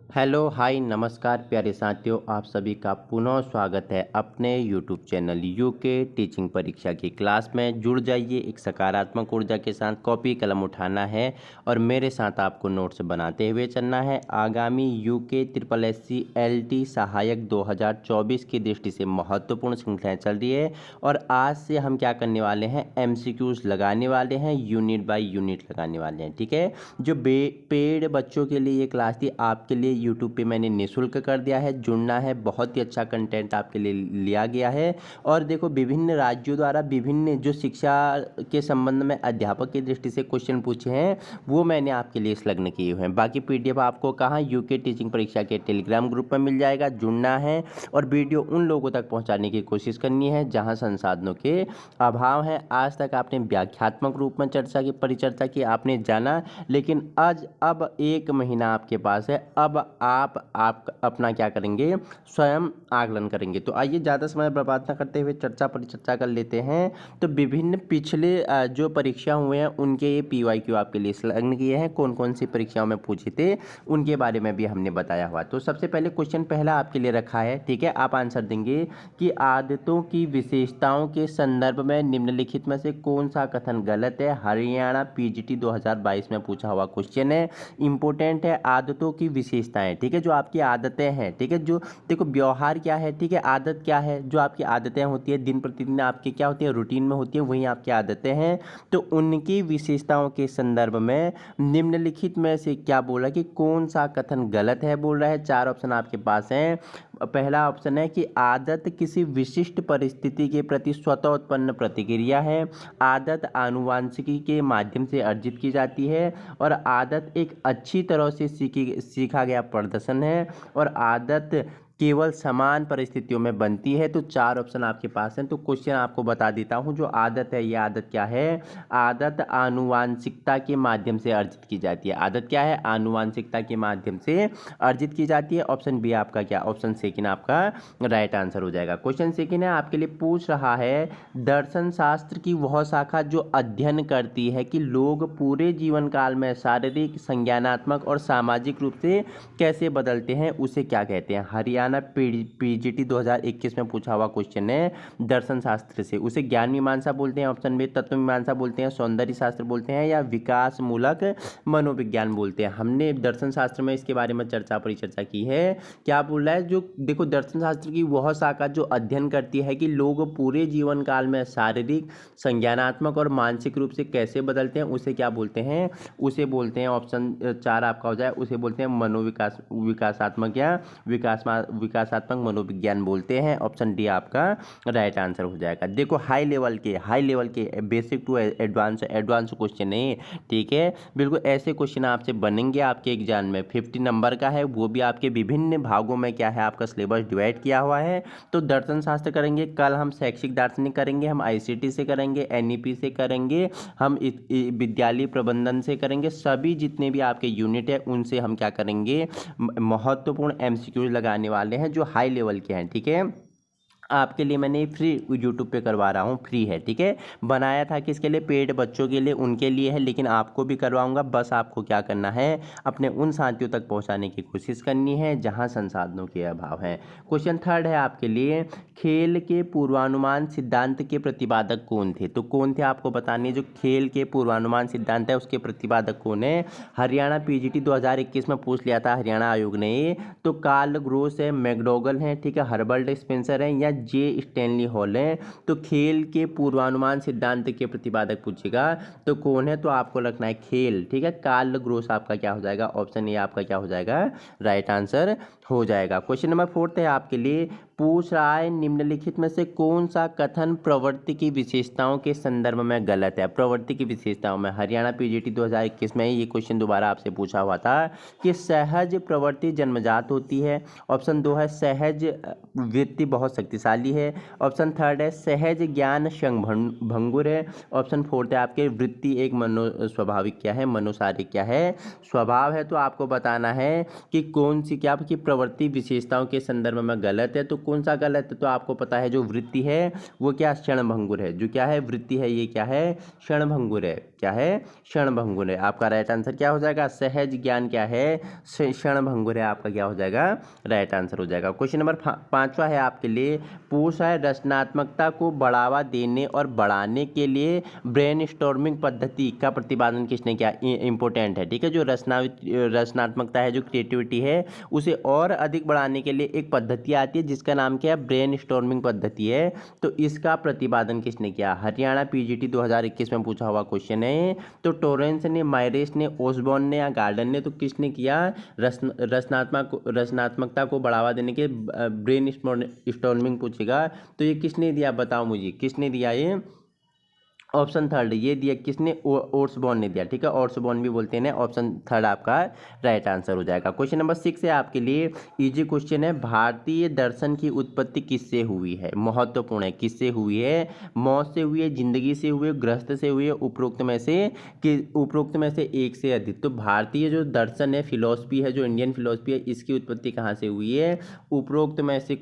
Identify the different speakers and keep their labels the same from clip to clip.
Speaker 1: Hello hi नमस्कार प्यारे साथियों, आप सभी का पुनः स्वागत है अपने यूट्यूब चैनल यूके टीचिंग परीक्षा की क्लास में। जुड़ जाइए, एक सकारात्मक ऊर्जा के साथ कॉपी कलम उठाना है और मेरे साथ आपको नोट्स बनाते हुए चलना है। आगामी यूके ट्रिपल एससी एलटी सहायक 2024 की दृष्टि से महत्वपूर्ण श्रृंखलाएँ चल रही है और आज से हम क्या करने वाले हैं, एमसीक्यूज लगाने वाले हैं, यूनिट बाय यूनिट लगाने वाले हैं। ठीक है, जो पेड बच्चों के लिए ये क्लास थी, आपके लिए यूट्यूब पे मैंने निःशुल्क कर दिया है। जुड़ना है, बहुत ही अच्छा कंटेंट आपके लिए लिया गया है। और देखो, विभिन्न राज्यों द्वारा विभिन्न जो शिक्षा के संबंध में अध्यापक की दृष्टि से क्वेश्चन पूछे हैं, वो मैंने आपके लिए संलग्न किए हुए हैं। बाकी पीडीएफ आपको कहाँ, यूके टीचिंग परीक्षा के टेलीग्राम ग्रुप में मिल जाएगा। जुड़ना है और वीडियो उन लोगों तक पहुँचाने की कोशिश करनी है जहाँ संसाधनों के अभाव है। आज तक आपने व्याख्यात्मक रूप में परिचर्चा की, आपने जाना, लेकिन आज अब 1 महीना आपके पास है। अब आप अपना क्या करेंगे, स्वयं आकलन करेंगे। तो आइए, ज़्यादा समय बर्बाद ना करते हुए परिचर्चा कर लेते हैं। तो विभिन्न पिछले जो परीक्षा हुए हैं उनके ये पीवाईक्यू आपके लिए संलग्न किए हैं। कौन कौन सी परीक्षाओं में पूछे थे उनके बारे में भी हमने बताया हुआ। तो सबसे पहले क्वेश्चन पहला आपके लिए रखा है। ठीक है, आप आंसर देंगे कि आदतों की विशेषताओं के संदर्भ में निम्नलिखित में से कौन सा कथन गलत है। हरियाणा पीजीटी 2022 में पूछा हुआ क्वेश्चन है, इंपॉर्टेंट है। आदतों की विशेषताएं, ठीक है, जो आपकी आदतें हैं, ठीक है, जो देखो व्यवहार क्या है, ठीक है, आदत क्या है, जो आपकी आदतें होती है दिन प्रतिदिन आपकी क्या होती है, रूटीन में होती है, वही आपकी आदतें हैं। तो उनकी विशेषताओं के संदर्भ में निम्नलिखित में से क्या बोला कि कौन सा कथन गलत है, बोल रहा है। 4 ऑप्शन आपके पास हैं। पहला ऑप्शन है कि आदत किसी विशिष्ट परिस्थिति के प्रति स्वतः उत्पन्न प्रतिक्रिया है। आदत आनुवांशिकी के माध्यम से अर्जित की जाती है। और आदत एक अच्छी तरह से सीखा गया प्रदर्शन है। और आदत केवल समान परिस्थितियों में बनती है। तो 4 ऑप्शन आपके पास हैं। तो क्वेश्चन आपको बता देता हूं, जो आदत है, ये आदत क्या है, आदत आनुवांशिकता के माध्यम से अर्जित की जाती है। आदत क्या है, आनुवांशिकता के माध्यम से अर्जित की जाती है। ऑप्शन बी आपका क्या, ऑप्शन सेकंड आपका राइट आंसर हो जाएगा। क्वेश्चन सेकंड है, आपके लिए पूछ रहा है, दर्शन शास्त्र की वह शाखा जो अध्ययन करती है कि लोग पूरे जीवन काल में शारीरिक, संज्ञानात्मक और सामाजिक रूप से कैसे बदलते हैं, उसे क्या कहते हैं। हरियाणा पीजीटी 2021 में पूछा हुआ क्वेश्चन है, दर्शन शास्त्र से। उसे ज्ञान मीमांसा बोलते हैं, ऑप्शन बी तत्व मीमांसा बोलते हैं, सौंदर्य शास्त्र बोलते हैं, या विकास मूलक मनोविज्ञान बोलते हैं। हमने दर्शन शास्त्र में इसके बारे में परिचर्चा की है। क्या बोल रहा है, जो देखो, दर्शन शास्त्र की वह शाखा जो अध्ययन करती है कि लोग पूरे जीवन काल में शारीरिक, संज्ञानात्मक और मानसिक रूप से कैसे बदलते हैं, उसे क्या बोलते हैं, उसे बोलते हैं, ऑप्शन 4 आपका हो जाए, उसे बोलते हैं विकासात्मक या विकासात्मक मनोविज्ञान बोलते हैं। ऑप्शन डी आपका राइट आंसर हो जाएगा। देखो, हाई लेवल के बेसिक टू एडवांस क्वेश्चन है, ठीक है, बिल्कुल ऐसे क्वेश्चन आपसे बनेंगे आपके एग्जाम में। 50 नंबर का है, वो भी आपके विभिन्न भागों में क्या है, आपका सिलेबस डिवाइड किया हुआ है। तो दर्शन शास्त्र करेंगे, कल हम शैक्षिक दार्शनिक करेंगे, हम आईसीटी से करेंगे, एनईपी से करेंगे, हम विद्यालय प्रबंधन से करेंगे। सभी जितने भी आपके यूनिट है उनसे हम क्या करेंगे, महत्वपूर्ण एमसीक्यूज लगाने वाले हैं जो हाई लेवल के हैं। ठीक है, आपके लिए मैंने फ्री यूट्यूब पे करवा रहा हूँ, फ्री है। ठीक है, बनाया था किसके लिए, पेड बच्चों के लिए, उनके लिए है, लेकिन आपको भी करवाऊंगा। बस आपको क्या करना है, अपने उन साथियों तक पहुँचाने की कोशिश करनी है जहाँ संसाधनों के अभाव है। क्वेश्चन थर्ड है आपके लिए, खेल के पूर्वानुमान सिद्धांत के प्रतिपादक कौन थे। तो कौन थे आपको बताने, जो खेल के पूर्वानुमान सिद्धांत है उसके प्रतिपादक कौन है। हरियाणा पीजीटी 2021 में पूछ लिया था हरियाणा आयोग ने। तो कार्ल ग्रोस है, मैकडोगल है, ठीक है, हर्बर्ट स्पेंसर है, या जे स्टैनली हॉल है। तो खेल के पूर्वानुमान सिद्धांत के प्रतिपादक पूछेगा तो कौन है, तो आपको रखना है खेल, ठीक है, कार्ल ग्रोस आपका क्या हो जाएगा, ऑप्शन ए आपका क्या हो जाएगा, राइट आंसर हो जाएगा। क्वेश्चन नंबर 4 है आपके लिए, पूछ रहा है, निम्नलिखित में से कौन सा कथन प्रवृत्ति की विशेषताओं के संदर्भ में गलत है। प्रवृत्ति की विशेषताओं में हरियाणा पीजीटी 2021 में ये क्वेश्चन दोबारा आपसे पूछा हुआ था कि सहज प्रवृत्ति जन्मजात होती है। ऑप्शन 2 है सहज वृत्ति बहुत शक्तिशाली है। ऑप्शन 3 है सहज ज्ञान भंगुर है। ऑप्शन 4 है आपके वृत्ति एक स्वाभाविक क्या है, मनोशारीरिक क्या है, स्वभाव है। तो आपको बताना है कि कौन सी क्या की प्रवृत्ति विशेषताओं के संदर्भ में गलत है। तो कौन सा गलत है? तो आपको पता है जो वृत्ति है वो क्या क्षणभंगुर है। जो क्या है वृत्ति है ये क्या है क्षणभंगुर है। क्या है क्षणभंगुर है। आपका राइट आंसर क्या हो जाएगा सहज ज्ञान क्या है क्षणभंगुर है। आपका क्या हो जाएगा राइट आंसर हो जाएगा। क्वेश्चन नंबर 5वां है आपके लिए पूछा है रचनात्मकता को बढ़ावा देने और बढ़ाने के लिए ब्रेनस्टॉर्मिंग पद्धति का प्रतिपादन किसने किया। इंपॉर्टेंट है ठीक है। जो रचनात्मकता है जो क्रिएटिविटी है उसे और अधिक बढ़ाने के लिए एक पद्धति आती है जिसका नाम क्या है ब्रेनस्टॉर्मिंग पद्धति है। तो इसका प्रतिपादन किसने किया। हरियाणा पीजीटी 2021 में पूछा हुआ क्वेश्चन है। तो टोरेंस ने माइरेस ने ओसबॉर्न ने या गार्डन ने तो किसने किया रचनात्मकता को बढ़ावा देने के ब्रेन स्टॉर्मिंग पूछेगा तो ये किसने दिया बताओ मुझे किसने दिया ये ऑप्शन थर्ड ये दिया किसने ओर्सबॉर्न ने दिया ठीक है। ओर्सबॉर्न भी बोलते हैं ना। ऑप्शन थर्ड आपका राइट आंसर हो जाएगा। क्वेश्चन नंबर 6 है आपके लिए इजी क्वेश्चन है भारतीय दर्शन की उत्पत्ति किससे हुई है। महत्वपूर्ण है किससे हुई है। मौत से हुई है जिंदगी से हुई है गृहस्थ से हुई है उपरोक्त में से एक से अधिक। तो भारतीय जो दर्शन है फिलॉसफी है जो इंडियन फिलॉसफी है इसकी उत्पत्ति कहाँ से हुई है। उपरोक्त में से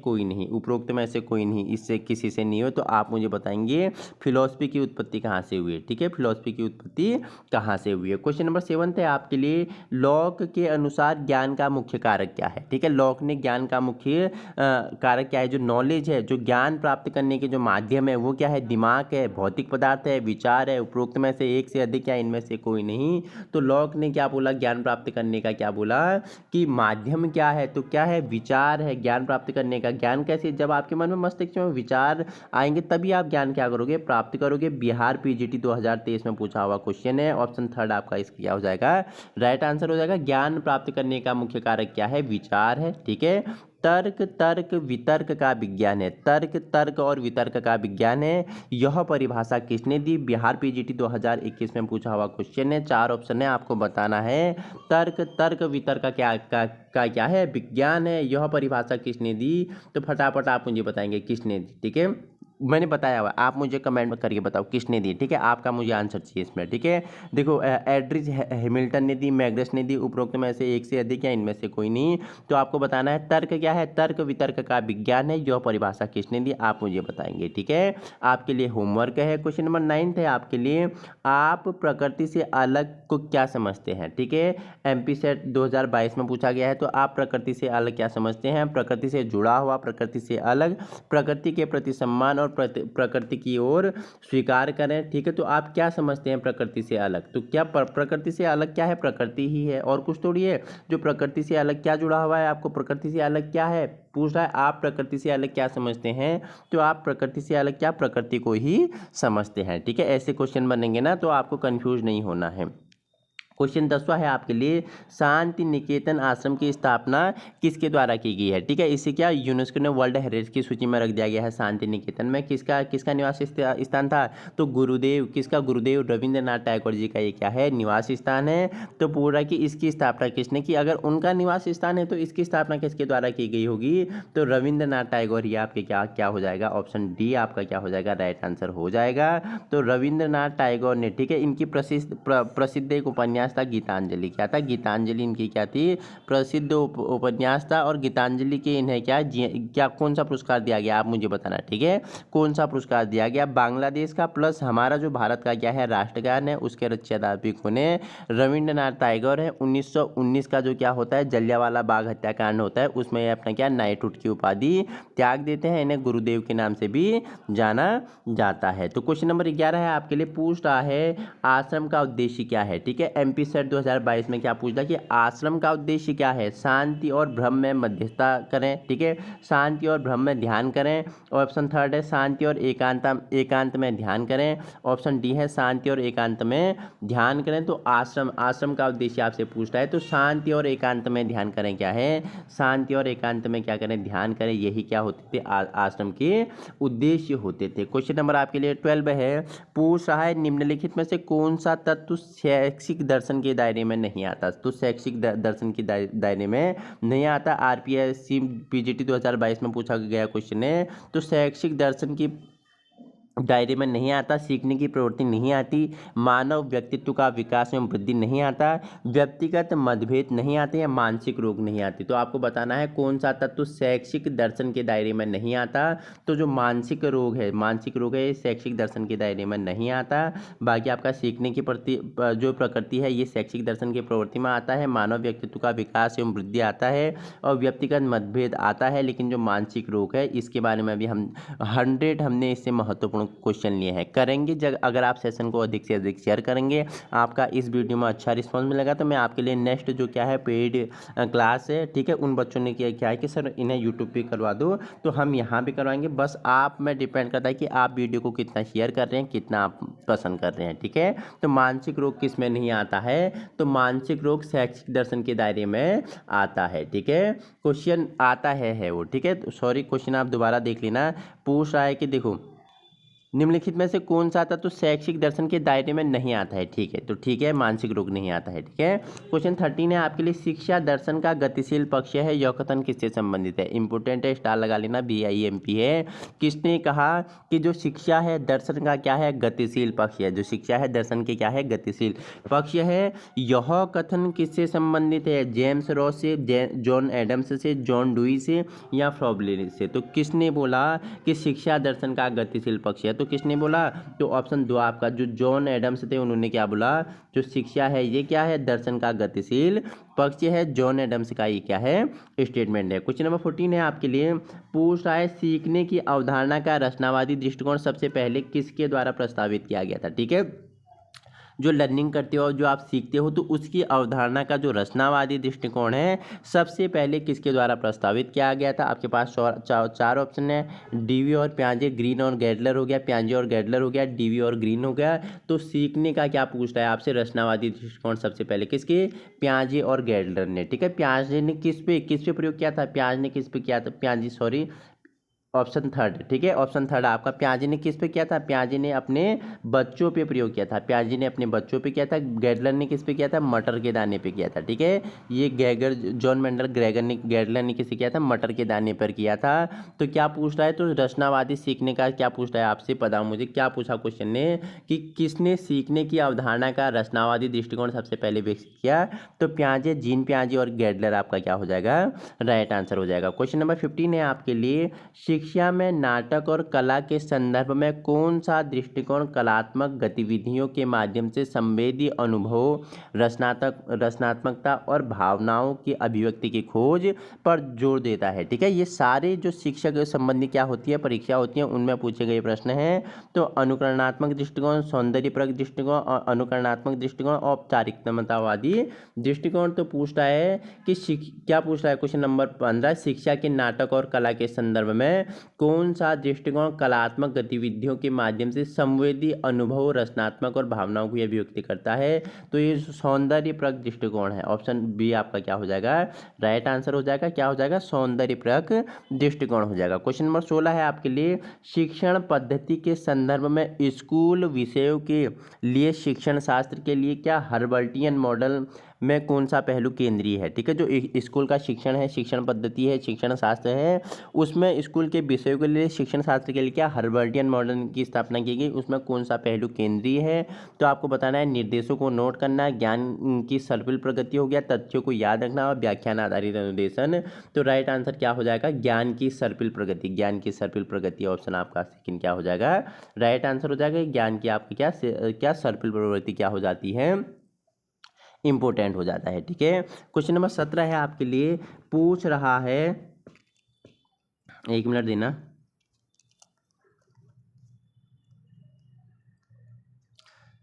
Speaker 1: कोई नहीं इससे किसी से नहीं हो। तो आप मुझे बताएंगे फिलॉसफी की उत्पत्ति कहाँ से हुई है ठीक है। फिलॉसफी की उत्पत्ति कहाँ से हुई है। क्वेश्चन नंबर 7 है आपके लिए लॉक के अनुसार ज्ञान का मुख्य कारक क्या है ठीक है। लॉक ने ज्ञान का मुख्य कारक क्या है। जो नॉलेज है जो ज्ञान प्राप्त करने के जो माध्यम है वो क्या है दिमाग है भौतिक पदार्थ है विचार है उपरोक्त में से एक से अधिक या इनमें से कोई नहीं। तो लॉक ने क्या बोला ज्ञान प्राप्त करने का क्या बोला कि माध्यम क्या है। तो क्या है विचार है ज्ञान प्राप्त करने का। ज्ञान कैसे जब आपके मन में मस्तिष्क में विचार आएंगे तभी आप ज्ञान क्या करोगे प्राप्त करोगे। बिहार पीजीटी 2023 में पूछा हुआ क्वेश्चन है। ऑप्शन थर्ड आपका इसका क्या हो जाएगा राइट आंसर हो जाएगा। ज्ञान प्राप्त करने का मुख्य कारक क्या है विचार है ठीक है। तर्क वितर्क का विज्ञान है। तर्क और वितर्क का विज्ञान है। यह परिभाषा किसने दी। बिहार पीजीटी 2021 में पूछा हुआ क्वेश्चन है। 4 ऑप्शन है आपको बताना है। तर्क वितर्क का क्या है विज्ञान है। यह परिभाषा किसने दी तो फटाफट आप मुझे बताएंगे किसने दी ठीक है। मैंने बताया हुआ आप मुझे कमेंट में करके बताओ किसने दी ठीक है। आपका मुझे आंसर चाहिए इसमें ठीक है। देखो एड्रिच हैमिल्टन ने दी मैग्रेस ने दी उपरोक्त में से एक से अधिक या इनमें से कोई नहीं। तो आपको बताना है तर्क क्या है। तर्क वितर्क का विज्ञान है। यह परिभाषा किसने दी आप मुझे बताएंगे ठीक है। आपके लिए होमवर्क है। क्वेश्चन नंबर 9 है आपके लिए आप प्रकृति से अलग को क्या समझते हैं ठीक है। एमपी सेट 2022 में पूछा गया है। तो आप प्रकृति से अलग क्या समझते हैं। प्रकृति से जुड़ा हुआ प्रकृति से अलग प्रकृति के प्रति सम्मान प्रकृति की ओर स्वीकार करें ठीक है। तो आप क्या समझते हैं प्रकृति से अलग। तो क्या प्रकृति से अलग क्या है प्रकृति ही है और कुछ थोड़ी है। जो प्रकृति से अलग क्या जुड़ा हुआ है आपको प्रकृति से अलग क्या है पूछ रहा है। आप प्रकृति से अलग क्या समझते हैं तो आप प्रकृति से अलग क्या प्रकृति को ही समझते हैं ठीक है। ऐसे क्वेश्चन बनेंगे ना तो आपको कंफ्यूज नहीं होना है। क्वेश्चन 10वां है आपके लिए शांति निकेतन आश्रम की स्थापना किसके द्वारा की गई है ठीक है। इसे क्या यूनेस्को ने वर्ल्ड हेरिटेज की सूची में रख दिया गया है। शांति निकेतन में किसका निवास स्थान था तो गुरुदेव रविंद्रनाथ टैगोर जी का ये क्या है निवास स्थान है। तो पूरा की इसकी स्थापना किसने की। अगर उनका निवास स्थान है तो इसकी स्थापना किसके द्वारा की गई होगी तो रविंद्रनाथ टैगोर। ये आपके क्या हो जाएगा ऑप्शन डी आपका क्या हो जाएगा राइट आंसर हो जाएगा। तो रविंद्रनाथ टैगोर ने ठीक है इनकी प्रसिद्ध एक उपन्यास था गीतांजलि। क्या था गीतांजलि इनकी क्या थी प्रसिद्ध उपन्यास था। और गीतांजलि के इन्हें क्या कौन सा पुरस्कार दिया गया आप मुझे बताना ठीक है। कौन सा पुरस्कार दिया गया बांग्लादेश का प्लस हमारा जो भारत का क्या है राष्ट्रगान है उसके रचयिता कौन है रविंद्रनाथ टैगोर है। 1919 का जो क्या होता है जलियांवाला बाग हत्याकांड होता है उसमें ये अपना क्या नाइटहुड की उपाधि त्याग देते हैं। इन्हें गुरुदेव के नाम से भी जाना जाता है। तो क्वेश्चन नंबर 11 है आपके लिए पूछ रहा है आश्रम का उद्देश्य क्या है ठीक है। एमपी सेट 2022 में क्या पूछता है कि आश्रम का उद्देश्य क्या है। शांति और भ्रम में मध्यस्थता करें ठीक है। शांति और भ्रम में ध्यान करें। ऑप्शन थर्ड है शांति और एकांत में ध्यान करें। ऑप्शन डी है शांति और एकांत में ध्यान करें। तो आश्रम का उद्देश्य आपसे पूछता है तो शांति और एकांत में ध्यान करें क्या है शांति और एकांत में क्या करें ध्यान करें। यही क्या होते थे आश्रम के उद्देश्य होते थे। क्वेश्चन नंबर आपके लिए 12 है पूछ रहा है निम्नलिखित में से कौन सा तत्व शैक्षिक दर्शन के दायरे में नहीं आता। तो शैक्षिक दर्शन के दायरे में नहीं आता। आरपीएससी पीजीटी 2022 में पूछा गया क्वेश्चन है। तो शैक्षिक दर्शन की दायरे में नहीं आता, सीखने की प्रवृत्ति नहीं आती, मानव व्यक्तित्व का विकास एवं वृद्धि नहीं आता, व्यक्तिगत मतभेद नहीं आते या मानसिक रोग नहीं आते। तो आपको बताना है कौन सा तत्व शैक्षिक दर्शन के दायरे में नहीं आता। तो जो मानसिक रोग है ये शैक्षिक दर्शन के दायरे में नहीं आता। बाकी आपका सीखने की जो प्रकृति है ये शैक्षिक दर्शन की प्रवृत्ति में आता है, मानव व्यक्तित्व का विकास एवं वृद्धि आता है और व्यक्तिगत मतभेद आता है। लेकिन जो मानसिक रोग है इसके बारे में भी हम 100 हमने इससे महत्वपूर्ण क्वेश्चन लिए हैं करेंगे। जब अगर आप सेशन को अधिक से अधिक शेयर करेंगे, आपका इस वीडियो में अच्छा रिस्पांस मिलेगा, तो मैं आपके लिए नेक्स्ट जो क्या है पेड क्लास है, ठीक है, उन बच्चों ने क्या है कि सर इन्हें यूट्यूब पे करवा दो, तो हम यहाँ भी करवाएंगे। बस आप में डिपेंड करता है कि आप वीडियो को कितना शेयर कर रहे हैं, कितना आप पसंद कर रहे हैं, ठीक है। तो मानसिक रोग किस में नहीं आता है, तो मानसिक रोग शैक्षिक दर्शन के दायरे में आता है, ठीक है। क्वेश्चन आता है वो, ठीक है। सॉरी, क्वेश्चन आप दोबारा देख लेना। पूछ रहा है कि देखो निम्नलिखित में से कौन सा आता तो शैक्षिक दर्शन के दायरे में नहीं आता है, ठीक है। तो ठीक है, मानसिक रोग नहीं आता है, ठीक है। क्वेश्चन 13 है आपके लिए, शिक्षा दर्शन का गतिशील पक्ष है, यह कथन किससे संबंधित है। इंपोर्टेंट है, स्टार लगा लेना, BIMP है। किसने कहा कि जो शिक्षा है दर्शन का क्या है, गतिशील पक्ष है। जो शिक्षा है दर्शन के क्या है, गतिशील पक्ष है। यह कथन किससे संबंधित है, जेम्स रॉस से, जॉन एडम्स से, जॉन डुई से या फ्रॉबली से। तो किसने बोला कि शिक्षा दर्शन का गतिशील पक्ष है, तो किसने बोला, तो ऑप्शन 2 आपका जो जॉन एडम्स थे उन्होंने क्या बोला, जो शिक्षा है ये क्या है, दर्शन का गतिशील पक्ष है। जॉन एडम्स का ये क्या है, स्टेटमेंट है। क्वेश्चन नंबर 14 है आपके लिए, पूछ रहा है सीखने की अवधारणा का रचनावादी दृष्टिकोण सबसे पहले किसके द्वारा प्रस्तावित किया गया था, ठीक है। जो लर्निंग करते हो और जो आप सीखते हो, तो उसकी अवधारणा का जो रचनावादी दृष्टिकोण है सबसे पहले किसके द्वारा प्रस्तावित किया गया था। आपके पास चार ऑप्शन है, डीवी और पियाजे, ग्रीन और गैडलर हो गया, पियाजे और गैडलर हो गया, डीवी और ग्रीन हो गया। तो सीखने का क्या पूछ रहा है आपसे, रचनावादी दृष्टिकोण सबसे पहले किसके, पियाजे और गैडलर ने, ठीक है। पियाजे ने किस पे प्रयोग किया था, पियाजे ने किस पे किया था, पियाजे सॉरी ऑप्शन थर्ड, ठीक है। ऑप्शन थर्ड आपका, पियाजे ने किस पे किया था, पियाजे ने अपने बच्चों पे प्रयोग किया था, पियाजे ने अपने बच्चों पे किया था। गैडलर ने किस पे किया था, मटर के दाने पे किया था, ठीक है। ये जॉन मेंडल गैडलर ने किसे किया था, मटर के दाने पर किया था। तो क्या पूछ रहा है, तो रचनावादी सीखने का क्या पूछ रहा है आपसे, बताओ मुझे क्या पूछा क्वेश्चन ने, कि किसने सीखने की अवधारणा का रचनावादी दृष्टिकोण सबसे पहले विकसित किया। तो पियाजे, जीन पियाजे और गैडलर आपका क्या हो जाएगा, राइट आंसर हो जाएगा। क्वेश्चन नंबर 15 है आपके लिए, शिक्षा में नाटक और कला के संदर्भ में कौन सा दृष्टिकोण कलात्मक गतिविधियों के माध्यम से संवेदी अनुभव, रचनात्मकता और भावनाओं की अभिव्यक्ति की खोज पर जोर देता है, ठीक है। ये सारे जो शिक्षा के संबंधी क्या होती है, परीक्षा होती है, उनमें पूछे गए प्रश्न हैं। तो अनुकरणात्मक दृष्टिकोण, सौंदर्यपरक दृष्टिकोण, अनुकरणात्मक दृष्टिकोण, औपचारिकतावादी दृष्टिकोण। तो पूछ रहा है कि क्या पूछ रहा है, क्वेश्चन नंबर 15, शिक्षा के नाटक और कला के संदर्भ में कौन सा दृष्टिकोण कलात्मक गतिविधियों के माध्यम से संवेदी अनुभव, रचनात्मक और भावनाओं की अभिव्यक्ति करता है। तो ये सौंदर्यपरक दृष्टिकोण है। ऑप्शन बी आपका क्या हो जाएगा, राइट आंसर हो जाएगा। क्या हो जाएगा, सौंदर्यपरक दृष्टिकोण हो जाएगा। क्वेश्चन नंबर 16 है आपके लिए, शिक्षण पद्धति के संदर्भ में स्कूल विषयों के लिए शिक्षण शास्त्र के लिए क्या हर्बर्टियन मॉडल में कौन सा पहलू केंद्रीय है, ठीक है। जो स्कूल का शिक्षण है, शिक्षण पद्धति है, शिक्षण शास्त्र है, उसमें स्कूल के विषयों के लिए शिक्षण शास्त्र के लिए क्या हर्बर्टियन मॉडल की स्थापना की गई, उसमें कौन सा पहलू केंद्रीय है। तो आपको बताना है, निर्देशों को नोट करना है, ज्ञान की सर्पिल प्रगति हो गया, तथ्यों को याद रखना और व्याख्यान आधारित अनुदेशन। तो राइट आंसर क्या हो जाएगा, ज्ञान की सर्पिल प्रगति, ज्ञान की सर्पिल प्रगति ऑप्शन आपका सेकंड क्या हो जाएगा, राइट आंसर हो जाएगा। ज्ञान की आपकी क्या सर्पिल प्रवृत्ति क्या हो जाती है, इंपॉर्टेंट हो जाता है, ठीक है। क्वेश्चन नंबर 17 है आपके लिए, पूछ रहा है, 1 मिनट देना।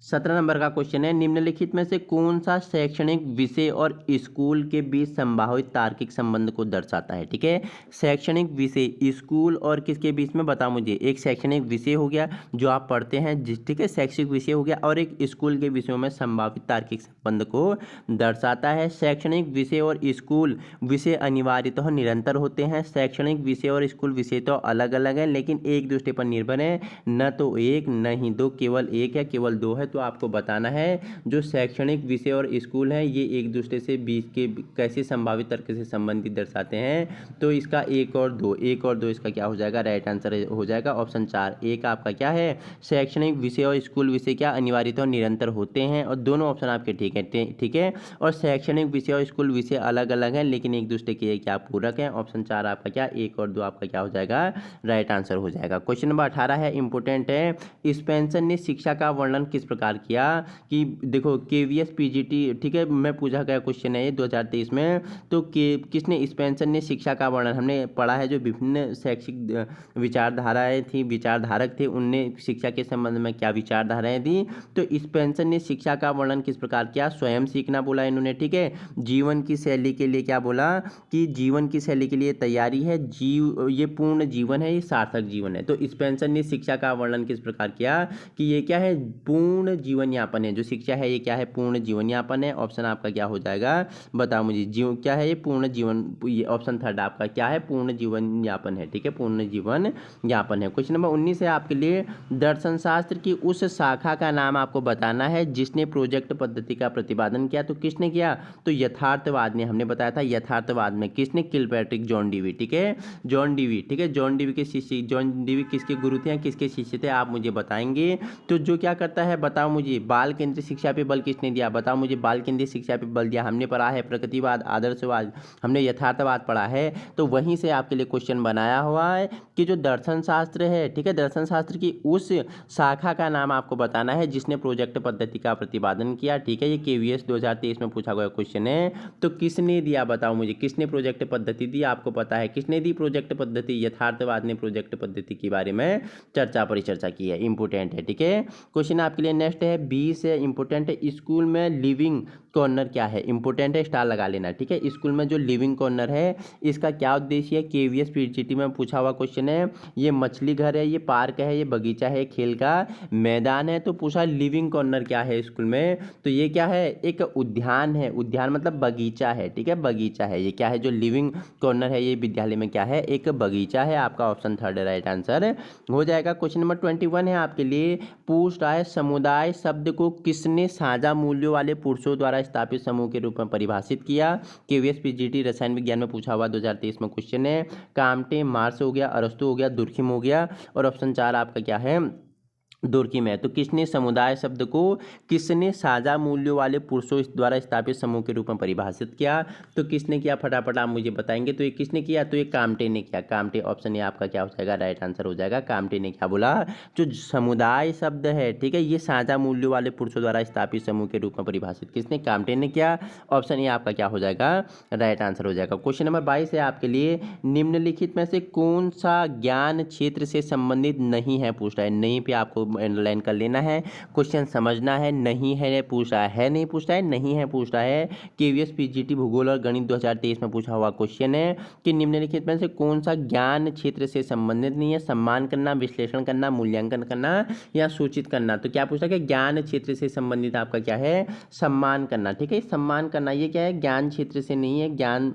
Speaker 1: 17 नंबर का क्वेश्चन है, निम्नलिखित में से कौन सा शैक्षणिक विषय और स्कूल के बीच संभावित तार्किक संबंध को दर्शाता है, ठीक है। शैक्षणिक विषय स्कूल और किसके बीच में, बताओ मुझे। एक शैक्षणिक विषय हो गया जो आप पढ़ते हैं, ठीक है, शैक्षिक विषय हो गया, और एक स्कूल के विषयों में संभावित तार्किक संबंध को दर्शाता है। शैक्षणिक विषय और स्कूल विषय अनिवार्यतः निरंतर होते हैं। शैक्षणिक विषय और स्कूल विषय तो अलग अलग है, लेकिन एक दूसरे पर निर्भर है, न तो एक न ही दो, केवल एक है, केवल दो है। तो आपको बताना है जो शैक्षणिक विषय और स्कूल हैं ये एक दूसरे से बीच के कैसे संभावित तर्क से संबंधित दर्शाते हैं। तो इसका एक और दो इसका क्या हो जाएगा, राइट आंसर हो जाएगा ऑप्शन 4। एक आपका क्या है, शैक्षणिक विषय और स्कूल विषय क्या अनिवार्यतः और निरंतर होते हैं, और दोनों ऑप्शन आपके ठीक है, ठीक है। और शैक्षणिक विषय और स्कूल विषय अलग अलग हैं लेकिन एक दूसरे के क्या पूरक हैं। ऑप्शन 4 आपका क्या, 1 और 2 आपका क्या हो जाएगा, राइट आंसर हो जाएगा। क्वेश्चन नंबर 18 है, इंपोर्टेंट है। स्पेंसर ने शिक्षा का वर्णन किस प्रकार किया, कि देखो केवीएस पीजीटी, ठीक है, मैं पूछा गया क्वेश्चन है ये 2023 में। तो किसने, स्पेंसर ने शिक्षा का वर्णन, हमने पढ़ा है जो विभिन्न शैक्षिक विचारधाराएं थी, विचारधारक थे, उनने शिक्षा के संबंध में क्या विचारधाराएं दी। तो स्पेंसर ने शिक्षा का वर्णन किस प्रकार किया, स्वयं सीखना बोला इन्होंने, ठीक है। जीवन की शैली के लिए क्या बोला, कि जीवन की शैली के लिए तैयारी है, ये पूर्ण जीवन है, ये सार्थक जीवन है। तो स्पेंसर ने शिक्षा का वर्णन किस प्रकार किया, कि ये क्या है, पूर्ण जीवन यापन है। जो शिक्षा है ये क्या है, पूर्ण जीवन यापन है। ऑप्शन आपका क्या हो जाएगा, बताओ मुझे, जीव क्या है ये, पूर्ण जीवन, ये ऑप्शन 3 आपका क्या है, पूर्ण जीवन यापन है, ठीक है, पूर्ण जीवन यापन है। क्वेश्चन नंबर 19 है आपके लिए, दर्शन शास्त्र की उस शाखा का नाम आपको बताना है जिसने प्रोजेक्ट पद्धति का प्रतिपादन किया। तो किसने किया, तो यथार्थवाद ने, हमने बताया था यथार्थवाद में किसने, किलपैट्रिक जॉन डीवी, ठीक है, जॉन डीवी, ठीक है। जॉन डीवी के शिष्य, जॉन डीवी किसके गुरु थे, किसके शिष्य थे, आप मुझे बताएंगे। तो जो क्या करता है, बताओ मुझे, बाल केंद्रित शिक्षा पे बल किसने दिया, बताओ मुझे, बाल केंद्रित शिक्षा पे बल दिया, हमने पढ़ा है प्रगतिवाद, आदर्शवाद, हमने यथार्थवाद पढ़ा है। तो वहीं से आपके लिए क्वेश्चन बनाया हुआ है कि जो दर्शन शास्त्र है, ठीक है, दर्शन शास्त्र की उस शाखा का नाम आपको बताना है जिसने प्रोजेक्ट पद्धति का प्रतिपादन किया, ठीक है। ये केवीएस 2023 में पूछा गया क्वेश्चन है। तो किसने दिया, बताओ मुझे, किसने प्रोजेक्ट पद्धति दी, आपको पता है किसने दी प्रोजेक्ट पद्धति, यथार्थवाद ने प्रोजेक्ट पद्धति के बारे में परिचर्चा की है, इंपोर्टेंट है, ठीक है। क्वेश्चन आपके लिए नेक्स्ट है 20 है, इंपोर्टेंट है, स्कूल में लिविंग कॉर्नर क्या है, इंपोर्टेंट है, स्टार लगा लेना, ठीक है। स्कूल में जो लिविंग कॉर्नर है इसका क्या उद्देश्य है, केवीएस पीजीटी में पूछा हुआ क्वेश्चन है। ये मछली घर है, ये पार्क है, ये बगीचा है, खेल का मैदान है। तो पूछा लिविंग कॉर्नर क्या है स्कूल में, तो ये क्या है, एक उद्यान है, उद्यान मतलब बगीचा है, ठीक है, बगीचा है। ये क्या है, जो लिविंग कॉर्नर है ये विद्यालय में क्या है, एक बगीचा है। आपका ऑप्शन 3 राइट आंसर हो जाएगा। क्वेश्चन नंबर 21 है आपके लिए, पूछ रहा है समुदाय शब्द को किसने साझा मूल्यों वाले पुरुषों द्वारा स्थापित समूह के रूप में परिभाषित किया। केवीएस पीजीटी रसायन विज्ञान में पूछा हुआ 2023 में क्वेश्चन है। काम्टे, मार्क्स हो गया, अरस्तु हो गया, दुर्खिम हो गया, और ऑप्शन 4 आपका क्या है, दुर्खिम है। तो किसने समुदाय शब्द को किसने साझा मूल्यों वाले पुरुषों द्वारा स्थापित समूह के रूप में परिभाषित किया, तो किसने किया, फटाफट आप मुझे बताएंगे। तो ये किसने किया, तो ये काम्टे ने किया, काम्टे, ऑप्शन ए आपका क्या हो जाएगा, राइट आंसर हो जाएगा। काम्टे ने क्या बोला, जो समुदाय शब्द है, ठीक है, ये साझा मूल्यों वाले पुरुषों द्वारा स्थापित समूह के रूप में परिभाषित किसने, काम्टे ने किया। ऑप्शन ए आपका क्या हो जाएगा, राइट आंसर हो जाएगा। क्वेश्चन नंबर 22 है आपके लिए, निम्नलिखित में से कौन सा ज्ञान क्षेत्र से संबंधित नहीं है, पूछ रहा है, नहीं पे आपको अंडरलाइन कर लेना है, क्वेश्चन समझना है। नहीं है पूछ रहा है, नहीं पूछ रहा है, नहीं है पूछ रहा है। केवीएस पीजीटी भूगोल और गणित 2023 में पूछा हुआ क्वेश्चन है कि निम्नलिखित में से कौन सा ज्ञान क्षेत्र से संबंधित नहीं है, सम्मान करना, विश्लेषण करना, मूल्यांकन करना या सूचित करना। तो क्या पूछा, कि ज्ञान क्षेत्र से संबंधित आपका क्या है, सम्मान करना, ठीक है, सम्मान करना, ये क्या है, ज्ञान क्षेत्र से नहीं है, ज्ञान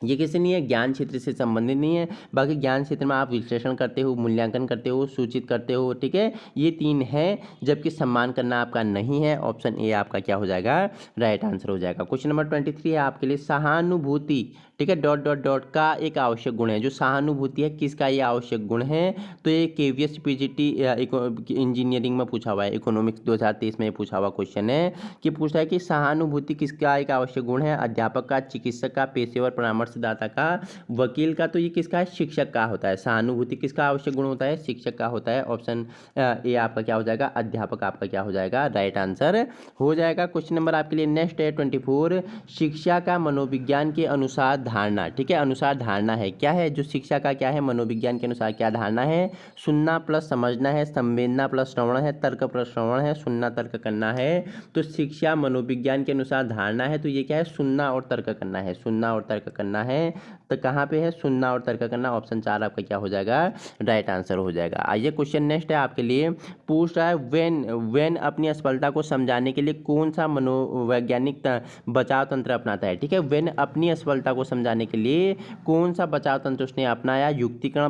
Speaker 1: ये किसी नहीं है, ज्ञान क्षेत्र से संबंधित नहीं है। बाकी ज्ञान क्षेत्र में आप विश्लेषण करते हो, मूल्यांकन करते हो, सूचित करते हो, ठीक है, ये 3 है, जबकि सम्मान करना आपका नहीं है। ऑप्शन ए आपका क्या हो जाएगा, राइट आंसर हो जाएगा। क्वेश्चन नंबर 23 है आपके लिए, सहानुभूति, ठीक है, डॉट डॉट डॉट का एक आवश्यक गुण है। जो सहानुभूति है किसका ये आवश्यक गुण है, तो ये केवीएस पीजीटी इंजीनियरिंग में पूछा हुआ है, इकोनॉमिक्स 2023 में पूछा हुआ क्वेश्चन है कि पूछा है कि सहानुभूति किसका एक आवश्यक गुण है, अध्यापक का, चिकित्सक का, पेशेवर परामर्शदाता का, वकील का। तो ये किसका है, शिक्षक का होता है। सहानुभूति किसका आवश्यक गुण होता है, शिक्षक का होता है। ऑप्शन ए आपका क्या हो जाएगा, अध्यापक आपका क्या हो जाएगा, राइट आंसर हो जाएगा। क्वेश्चन नंबर आपके लिए नेक्स्ट है 24, शिक्षा का मनोविज्ञान के अनुसार धारणा, ठीक है, अनुसार धारणा है, क्या है, जो शिक्षा का क्या है, मनोविज्ञान के अनुसार क्या धारणा है, सुनना प्लस समझना है, संवेदना प्लस श्रवण है, तर्क प्लस श्रवण है, सुनना तर्क करना है। तो शिक्षा मनोविज्ञान के अनुसार धारणा है, तो ये क्या है, सुनना और तर्क करना है, सुनना और तर्क करना जानना है तो कहाँ पे है, सुनना और तर्क करना। ऑप्शन 4 आपका क्या हो जाएगा, राइट आंसर हो जाएगा। आइए क्वेश्चन नेक्स्ट है आपके लिए, पूछ रहा है वेन अपनी असफलता को समझाने के लिए कौन सा मनोवैज्ञानिक बचाव तंत्र अपनाता है। ठीक है, वेन अपनी असफलता को समझाने के लिए कौन सा बचाव तंत्र उसने अपनाया। युक्तिकरण,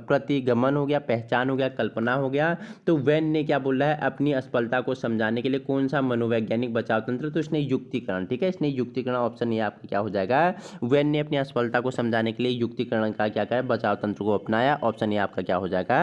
Speaker 1: प्रतिगमन हो गया, पहचान हो गया, कल्पना हो गया। तो वेन ने क्या बोला है, अपनी असफलता को समझाने के लिए कौन सा मनोवैज्ञानिक बचाव तंत्र, तो इसने युक्तिकरण। ठीक है, इसने युक्तिकरण, ऑप्शन ये आपका क्या हो जाएगा, वेन ने अपनी असफलता को समझाने के लिए युक्तिकरण का क्या करा, बचाव तंत्र को अपनाया। ऑप्शन ये आपका क्या हो जाएगा,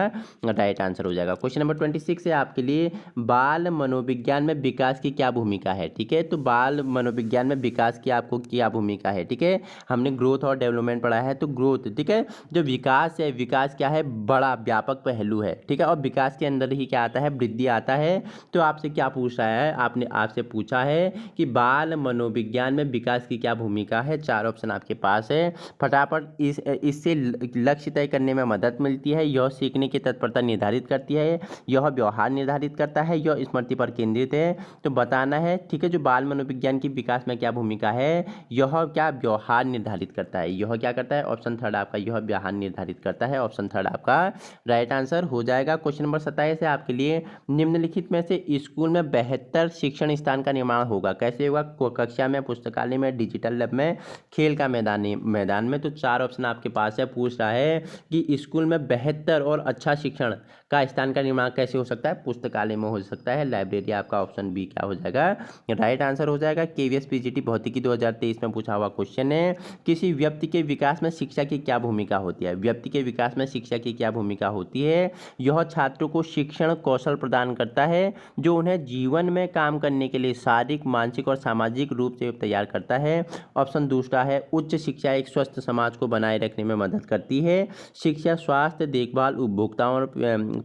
Speaker 1: राइट आंसर हो जाएगा। क्वेश्चन नंबर 26 है आपके लिए, बाल मनोविज्ञान में विकास की क्या भूमिका है। ठीक है, तो बाल मनोविज्ञान में विकास की आपको क्या भूमिका है। ठीक है, हमने ग्रोथ और डेवलपमेंट पढ़ा है, तो ग्रोथ, ठीक है, जो विकास है, विकास क्या है, बड़ा व्यापक पहलू है। ठीक है, और विकास के अंदर ही क्या आता है, वृद्धि आता है। तो आपसे क्या पूछ रहा है, आपने आपसे पूछा है कि बाल मनोविज्ञान में विकास की क्या भूमिका है। 4 ऑप्शन आपके पास है, फटाफट इससे लक्ष्य तय करने में मदद मिलती है, यह सीखने की तत्परता निर्धारित करती है, यह व्यवहार निर्धारित करता है, यह स्मृति पर केंद्रित है। तो बताना है, ठीक है, जो बाल मनोविज्ञान की विकास में क्या भूमिका है, यह क्या व्यवहार निर्धारित करता है। यह क्या करता है, ऑप्शन 3 आपका यह व्यवहार निर्धारित करता है। ऑप्शन 3 आपका राइट आंसर हो जाएगा। क्वेश्चन नंबर 27 है आपके लिए, निम्नलिखित में से स्कूल में बेहतर शिक्षण स्थान का निर्माण होगा। कैसे होगा, कक्षा में, पुस्तकालय में, डिजिटल लैब में, खेल का मैदान में। तो 4 ऑप्शन आपके पास है। पूछ रहा है कि स्कूल में बेहतर और अच्छा शिक्षण का स्थान का निर्माण कैसे हो सकता है, पुस्तकालय में हो सकता है, लाइब्रेरी। आपका ऑप्शन बी क्या हो जाएगा, राइट आंसर हो जाएगा। केवीएस पीजीटी भौतिकी 2023 में पूछा हुआ क्वेश्चन है, किसी व्यक्ति के विकास में शिक्षा की क्या भूमिका होती है। व्यक्ति के विकास में शिक्षा की क्या भूमिका होती है, यह छात्रों को शिक्षण कौशल प्रदान करता है जो उन्हें जीवन में काम करने के लिए शारीरिक, मानसिक और सामाजिक रूप से तैयार करता है। ऑप्शन दूसरा है, उच्च शिक्षा एक स्वस्थ समाज को बनाए रखने में मदद करती है। शिक्षा स्वास्थ्य देखभाल, उपभोक्ताओं और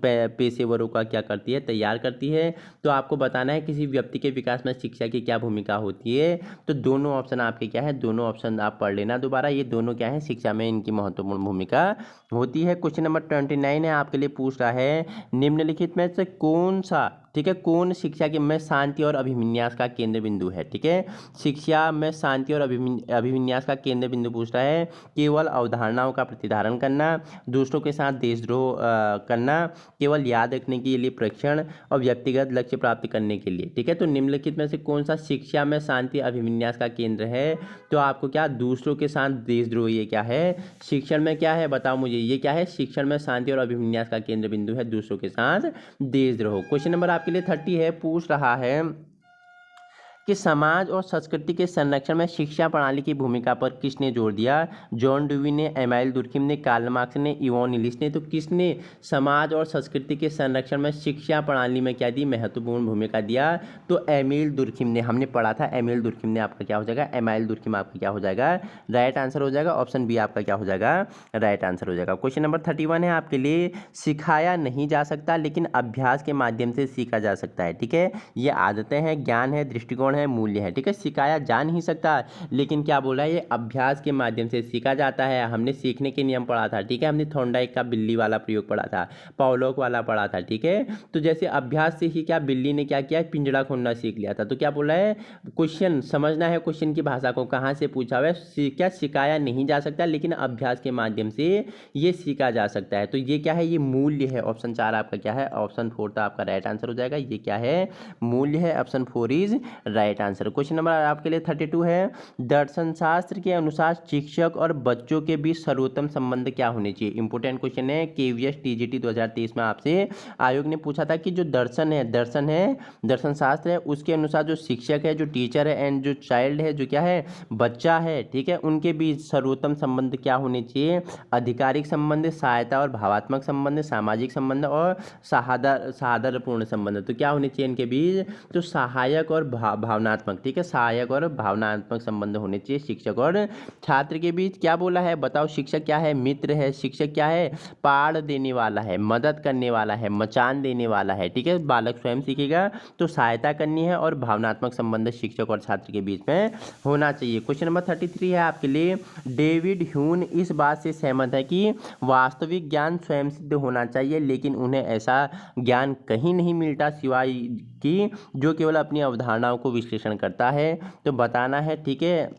Speaker 1: पेशेवरों का क्या करती है, तैयार करती है। तो आपको बताना है किसी व्यक्ति के विकास में शिक्षा की क्या भूमिका होती है। तो दोनों ऑप्शन आपके क्या है, दोनों ऑप्शन आप पढ़ लेना दोबारा, ये दोनों क्या है, शिक्षा में इनकी महत्वपूर्ण भूमिका होती है। क्वेश्चन नंबर 29 है आपके लिए, पूछ रहा है निम्नलिखित में से कौन सा, ठीक है, कौन शिक्षा के में शांति और अभिविन्यास का केंद्र बिंदु है। ठीक है, शिक्षा में शांति और अभिविन्यास का केंद्र बिंदु पूछ रहा है, केवल अवधारणाओं का प्रतिधारण करना, दूसरों के साथ देशद्रोह करना, केवल याद रखने के लिए परीक्षण, और व्यक्तिगत लक्ष्य प्राप्त करने के लिए। ठीक है, तो निम्नलिखित में से कौन सा शिक्षा में शांति अभिविन्यास का केंद्र है। तो आपको क्या, दूसरों के साथ देशद्रोह, ये क्या है, शिक्षण में क्या है, बताओ मुझे, ये क्या है, शिक्षण में शांति और अभिविन्यास का केंद्र बिंदु है दूसरों के साथ देशद्रोह। क्वेश्चन नंबर आपके लिए 30 है, पूछ रहा है कि समाज और संस्कृति के संरक्षण में शिक्षा प्रणाली की भूमिका पर किसने जोर दिया। जॉन डुवी ने, एमाइल दुर्खिम ने, कार्ल मार्क्स ने, इवॉन इलिश ने। तो किसने समाज और संस्कृति के संरक्षण में शिक्षा प्रणाली में क्या दी, महत्वपूर्ण भूमिका दिया। तो एमिल दुर्खिम ने, हमने पढ़ा था, एमिल दुर्खिम ने आपका क्या हो जाएगा, एमाइल दुर्खिम आपका क्या हो जाएगा, राइट आंसर हो जाएगा। ऑप्शन बी आपका क्या हो जाएगा, राइट आंसर हो जाएगा। क्वेश्चन नंबर 31 है आपके लिए, सिखाया नहीं जा सकता लेकिन अभ्यास के माध्यम से सीखा जा सकता है। ठीक है, ये आदतें हैं, ज्ञान है, दृष्टिकोण है, मूल्य है। ठीक है, सिखाया जा नहीं सकता लेकिन क्या बोला है, ये अभ्यास के माध्यम से सीखा जाता है। हमने सीखने के नियम पढ़ा था। ठीक है, हमने थॉर्नडाइक का बिल्ली वाला प्रयोग पढ़ा था, पावलोव वाला पढ़ा था। ठीक है, तो जैसे अभ्यास से ही क्या, बिल्ली ने क्या किया, पिंजड़ा खोलना सीख लिया था। तो क्या बोला है, क्वेश्चन समझना है, क्वेश्चन की भाषा को, कहाँ से पूछा हुआ है, क्या सिखाया नहीं जा सकता लेकिन अभ्यास के माध्यम से ये सीखा जा सकता है। तो ये क्या है, ये मूल्य है। ऑप्शन 4 आपका क्या है, ऑप्शन 4 तो आपका राइट आंसर हो जाएगा। ये क्या है, मूल्य है। Option 4 is right answer. Question number आपके लिए 32 है, दर्शन शास्त्र के अनुसार शिक्षक और बच्चों के बीच सर्वोत्तम संबंध क्या होने चाहिए। इंपोर्टेंट क्वेश्चन है, केवीएस टीजीटी 2023 में आपसे आयोग ने पूछा था कि जो दर्शन शास्त्र है, उसके अनुसार जो शिक्षक है, जो टीचर है, एंड जो चाइल्ड है, जो क्या है, बच्चा है, ठीक है, उनके बीच सर्वोत्तम संबंध क्या होने चाहिए। आधिकारिक संबंध, सहायता और भावात्मक संबंध, सामाजिक संबंध और सहादरपूर्ण संबंध। तो क्या होने चाहिए इनके बीच, तो सहायक और भावनात्मक। ठीक है, सहायक और भावनात्मक संबंध होने चाहिए शिक्षक और छात्र के बीच। क्या बोला है, बताओ, शिक्षक क्या है, मित्र है। शिक्षक क्या है, पाड़ देने वाला है, मदद करने वाला है, मचान देने वाला है। ठीक है, बालक स्वयं सीखेगा, तो सहायता करनी है, और भावनात्मक संबंध शिक्षक और छात्र के बीच में होना चाहिए। क्वेश्चन नंबर 33 है आपके लिए, डेविड ह्यून इस बात से सहमत है कि वास्तविक ज्ञान स्वयं सिद्ध होना चाहिए लेकिन उन्हें ऐसा ज्ञान कहीं नहीं मिलता सिवाय कि जो केवल अपनी अवधारणाओं को विश्लेषण करता है। तो बताना है, ठीक है,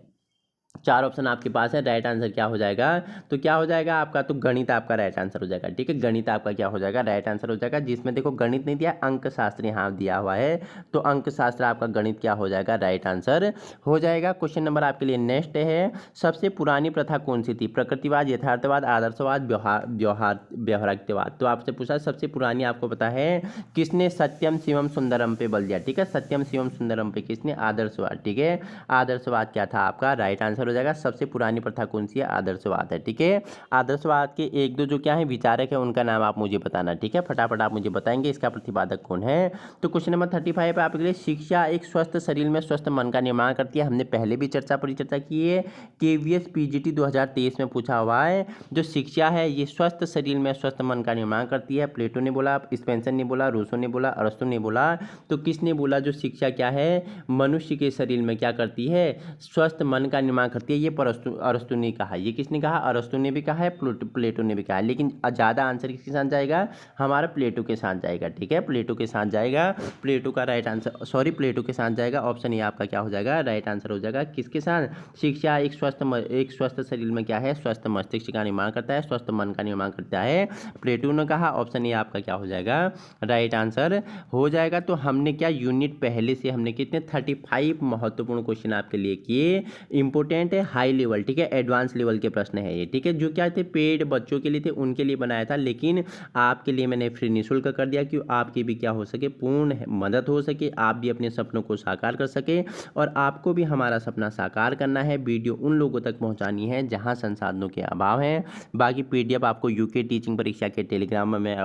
Speaker 1: चार ऑप्शन आपके पास है, राइट आंसर क्या हो जाएगा? तो क्या हो जाएगा आपका? तो गणित आपका राइट आंसर हो जाएगा। ठीक है, गणित आपका क्या हो जाएगा? राइट आंसर हो जाएगा। जिसमें देखो गणित नहीं दिया, अंक शास्त्र यहाँ दिया हुआ है, तो अंक शास्त्र आपका गणित क्या हो जाएगा? राइट आंसर हो जाएगा। क्वेश्चन नंबर आपके लिए नेक्स्ट है, सबसे पुरानी प्रथा कौन सी थी? प्रकृतिवाद, यथार्थवाद, आदर्शवाद, व्यवहारिकवाद। तो आपसे पूछा सबसे पुरानी, आपको पता है किसने सत्यम शिवम सुंदरम पे बल दिया? ठीक है, सत्यम शिवम सुंदरम पे किसने? आदर्शवाद। ठीक है, आदर्शवाद क्या था आपका? राइट आंसर हो जाएगा। सबसे पुरानी प्रथा कौन सी है? आदर्शवाद है। ठीक है, आदर्शवाद के एक दो जो क्या है विचारक है, उनका नाम आप मुझे बताना। ठीक है, फटाफट आप मुझे बताएंगे इसका प्रतिपादक कौन है। तो क्वेश्चन नंबर 35 पे आपके लिए, शिक्षा एक स्वस्थ शरीर में स्वस्थ मन का निर्माण करती है। हमने पहले भी परिचर्चा की है, केवीएस पीजीटी 2023 में पूछा हुआ है। जो शिक्षा है ये स्वस्थ शरीर में स्वस्थ मन का निर्माण करती है। प्लेटो ने बोला, स्पेंसर ने बोला, रूसो ने बोला, अरस्तु ने बोला। तो किसने बोला जो शिक्षा क्या है मनुष्य के शरीर में क्या करती है? स्वस्थ मन का निर्माण करती है। ये अरस्तु ने कहा। ये किसने कहा? अरस्तु ने भी कहा है, प्लेटो ने भी कहा है। लेकिन ज़्यादा आंसर किसके साथ जाएगा? हमारा प्लेटो के साथ जाएगा। ठीक है, प्लेटो के साथ जाएगा। प्लेटो का राइट आंसर, सॉरी, प्लेटो के साथ जाएगा। ऑप्शन ये आपका क्या हो जाएगा? राइट आंसर हो जाएगा। किसके साथ? शिक्षा एक स्वस्थ शरीर में क्या है? स्वस्थ मस्तिष्क का निर्माण करता है, स्वस्थ मन का निर्माण करता है, प्लेटो ने कहा। ऑप्शन ये आपका क्या हो जाएगा? राइट आंसर हो जाएगा। तो हमने क्या यूनिट पहले से हमने कितने 35 महत्वपूर्ण क्वेश्चन आपके लिए किए। इंपॉर्टेंट है, हाई लेवल, ठीक है, एडवांस लेवल के प्रश्न है ये। ठीक है, जो क्या थे पेड बच्चों के लिए थे, उनके लिए बनाया था, लेकिन आपके लिए मैंने फ्री निःशुल्क कर दिया कि आपकी भी क्या हो सके, पूर्ण मदद हो सके, आप भी अपने सपनों को साकार कर सके। और आपको भी हमारा सपना साकार करना है, वीडियो उन लोगों तक पहुंचानी है जहां संसाधनों के अभाव है। बाकी पीडीएफ आपको यूके टीचिंग परीक्षा के टेलीग्राम में मैं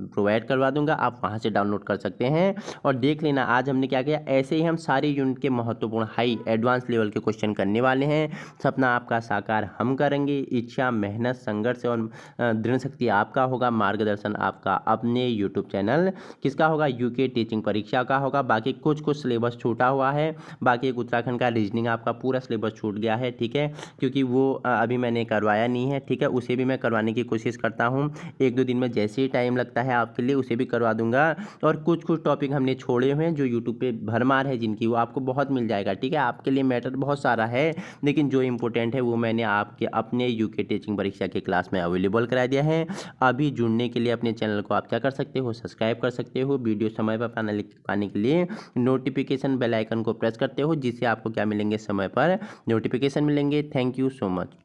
Speaker 1: प्रोवाइड करवा दूंगा, आप वहां से डाउनलोड कर सकते हैं और देख लेना। आज हमने क्या किया, ऐसे ही हम सारे यूनिट के महत्वपूर्ण हाई एडवांस लेवल के क्वेश्चन करने वाले हैं। सपना आपका साकार हम करेंगे। इच्छा, मेहनत, संघर्ष और दृढ़ शक्ति आपका होगा। मार्गदर्शन आपका अपने यूट्यूब चैनल किसका होगा? यूके टीचिंग परीक्षा का होगा। बाकी कुछ सिलेबस छूटा हुआ है। बाकी एक उत्तराखंड का रीजनिंग आपका पूरा सिलेबस छूट गया है। ठीक है, क्योंकि वो अभी मैंने करवाया नहीं है। ठीक है, उसे भी मैं करवाने की कोशिश करता हूँ। एक दो दिन में जैसे ही टाइम लगता है आपके लिए उसे भी करवा दूंगा। और कुछ टॉपिक हमने छोड़े हुए हैं जो यूट्यूब पे भरमार है जिनकी, वो आपको बहुत मिल जाएगा। ठीक है, आपके लिए मैटर बहुत सारा है, लेकिन जो इंपॉर्टेंट है वो मैंने आपके अपने यूके टीचिंग परीक्षा के क्लास में अवेलेबल करा दिया है। अभी जुड़ने के लिए अपने चैनल को आप क्या कर सकते हो? सब्सक्राइब कर सकते हो। वीडियो समय पर पाने के लिए नोटिफिकेशन बेल आइकन को प्रेस करते हो, जिससे आपको क्या मिलेंगे? समय पर नोटिफिकेशन मिलेंगे। Thank you so much.